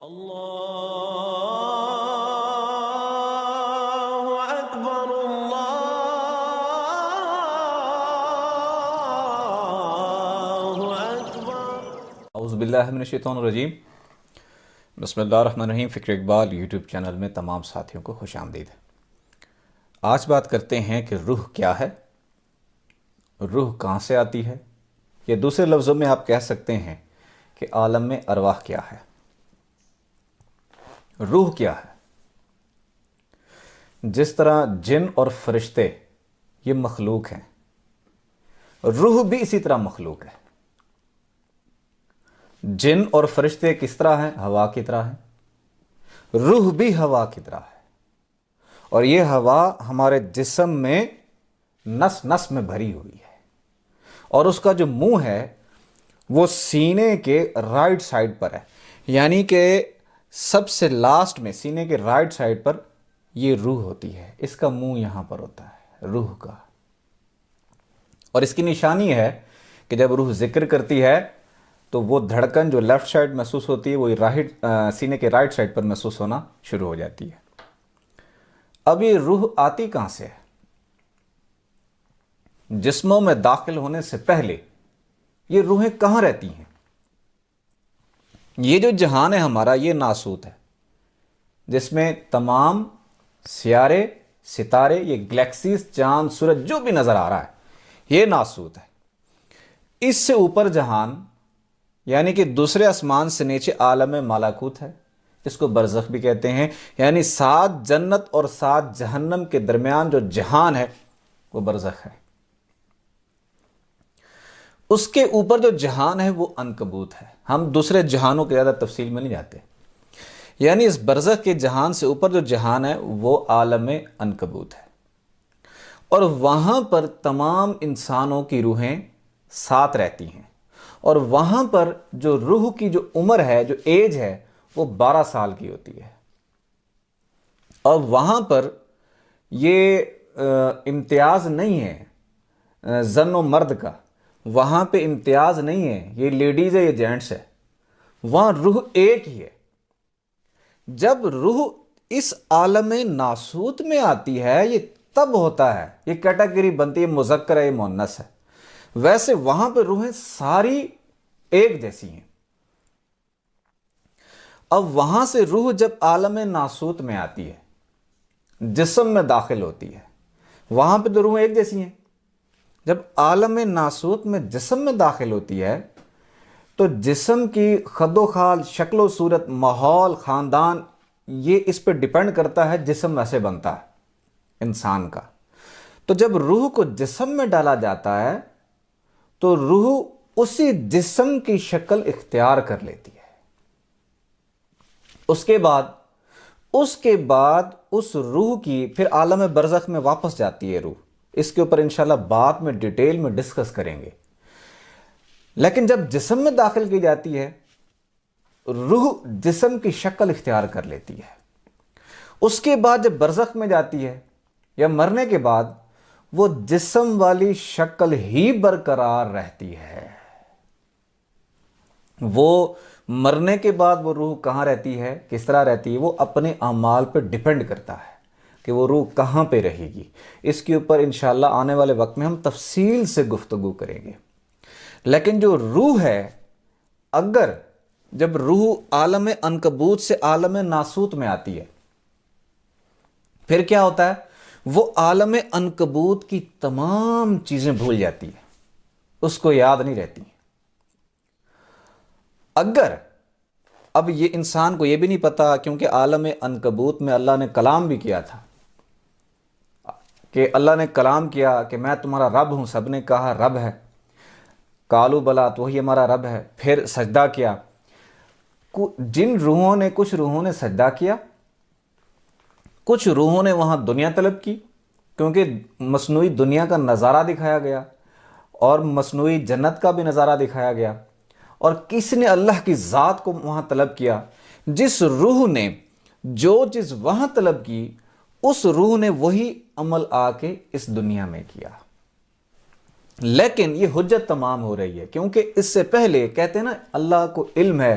اللہ اکبر اللہ اکبر۔ اعوذ باللہ من الشیطان الرجیم۔ بسم اللہ الرحمن الرحیم۔ فکر اقبال یوٹیوب چینل میں تمام ساتھیوں کو خوش آمدید۔ آج بات کرتے ہیں کہ روح کیا ہے، روح کہاں سے آتی ہے، یا دوسرے لفظوں میں آپ کہہ سکتے ہیں کہ عالم میں ارواح کیا ہے۔ روح کیا ہے؟ جس طرح جن اور فرشتے یہ مخلوق ہیں، روح بھی اسی طرح مخلوق ہے۔ جن اور فرشتے کس طرح ہیں؟ ہوا کی طرح ہیں۔ روح بھی ہوا کی طرح ہے، اور یہ ہوا ہمارے جسم میں نس نس میں بھری ہوئی ہے، اور اس کا جو منہ ہے وہ سینے کے رائٹ سائڈ پر ہے، یعنی کہ سب سے لاسٹ میں سینے کے رائٹ سائڈ پر یہ روح ہوتی ہے۔ اس کا منہ یہاں پر ہوتا ہے روح کا، اور اس کی نشانی ہے کہ جب روح ذکر کرتی ہے تو وہ دھڑکن جو لیفٹ سائڈ محسوس ہوتی ہے وہ سینے کے رائٹ سائڈ پر محسوس ہونا شروع ہو جاتی ہے۔ اب یہ روح آتی کہاں سے ہے؟ جسموں میں داخل ہونے سے پہلے یہ روحیں کہاں رہتی ہیں؟ یہ جو جہان ہے ہمارا، یہ ناسوت ہے، جس میں تمام سیارے، ستارے، یہ گلیکسیز، چاند، سورج جو بھی نظر آ رہا ہے یہ ناسوت ہے۔ اس سے اوپر جہان، یعنی کہ دوسرے آسمان سے نیچے عالم ملکوت ہے، اس کو برزخ بھی کہتے ہیں، یعنی 7 جنت اور 7 جہنم کے درمیان جو جہان ہے وہ برزخ ہے۔ اس کے اوپر جو جہان ہے وہ عنکبوت ہے۔ ہم دوسرے جہانوں کے زیادہ تفصیل میں نہیں جاتے، یعنی اس برزخ کے جہان سے اوپر جو جہان ہے وہ عالم عنکبوت ہے، اور وہاں پر تمام انسانوں کی روحیں ساتھ رہتی ہیں، اور وہاں پر جو روح کی جو عمر ہے، جو ایج ہے، وہ 12 سال کی ہوتی ہے، اور وہاں پر یہ امتیاز نہیں ہے زن و مرد کا، وہاں پہ امتیاز نہیں ہے یہ لیڈیز ہے یہ جینٹس ہے، وہاں روح ایک ہی ہے۔ جب روح اس عالم ناسوت میں آتی ہے یہ تب ہوتا ہے، یہ کیٹیگری بنتی ہے مذکر ہے، یہ مؤنث ہے۔ ویسے وہاں پہ روحیں ساری ایک جیسی ہیں۔ اب وہاں سے روح جب عالم ناسوت میں آتی ہے، جسم میں داخل ہوتی ہے، وہاں پہ تو روحیں ایک جیسی ہیں۔ جب عالم ناسوت میں جسم میں داخل ہوتی ہے تو جسم کی خد و خال، شکل و صورت، ماحول، خاندان، یہ اس پہ ڈیپینڈ کرتا ہے، جسم ویسے بنتا ہے انسان کا۔ تو جب روح کو جسم میں ڈالا جاتا ہے تو روح اسی جسم کی شکل اختیار کر لیتی ہے۔ اس کے بعد اس روح کی پھر عالم برزخ میں واپس جاتی ہے روح۔ اس کے اوپر انشاءاللہ بعد میں ڈیٹیل میں ڈسکس کریں گے۔ لیکن جب جسم میں داخل کی جاتی ہے، روح جسم کی شکل اختیار کر لیتی ہے۔ اس کے بعد جب برزخ میں جاتی ہے یا مرنے کے بعد وہ جسم والی شکل ہی برقرار رہتی ہے۔ وہ مرنے کے بعد وہ روح کہاں رہتی ہے، کس طرح رہتی ہے، وہ اپنے اعمال پر ڈیپینڈ کرتا ہے کہ وہ روح کہاں پہ رہے گی۔ اس کے اوپر انشاءاللہ آنے والے وقت میں ہم تفصیل سے گفتگو کریں گے۔ لیکن جو روح ہے، اگر جب روح عالم عنکبوت سے عالم ناسوت میں آتی ہے، پھر کیا ہوتا ہے؟ وہ عالم عنکبوت کی تمام چیزیں بھول جاتی ہے، اس کو یاد نہیں رہتی۔ اگر اب یہ انسان کو یہ بھی نہیں پتا، کیونکہ عالم عنکبوت میں اللہ نے کلام بھی کیا تھا، کہ اللہ نے کلام کیا کہ میں تمہارا رب ہوں، سب نے کہا رب ہے، کالو بلا تو وہی ہمارا رب ہے، پھر سجدہ کیا۔ کچھ روحوں نے سجدہ کیا، کچھ روحوں نے وہاں دنیا طلب کی، کیونکہ مصنوعی دنیا کا نظارہ دکھایا گیا اور مصنوعی جنت کا بھی نظارہ دکھایا گیا، اور کسی نے اللہ کی ذات کو وہاں طلب کیا۔ جس روح نے جو چیز وہاں طلب کی، اس روح نے وہی عمل آ کے اس دنیا میں کیا۔ لیکن یہ حجت تمام ہو رہی ہے، کیونکہ اس سے پہلے کہتے ہیں نا اللہ کو علم ہے،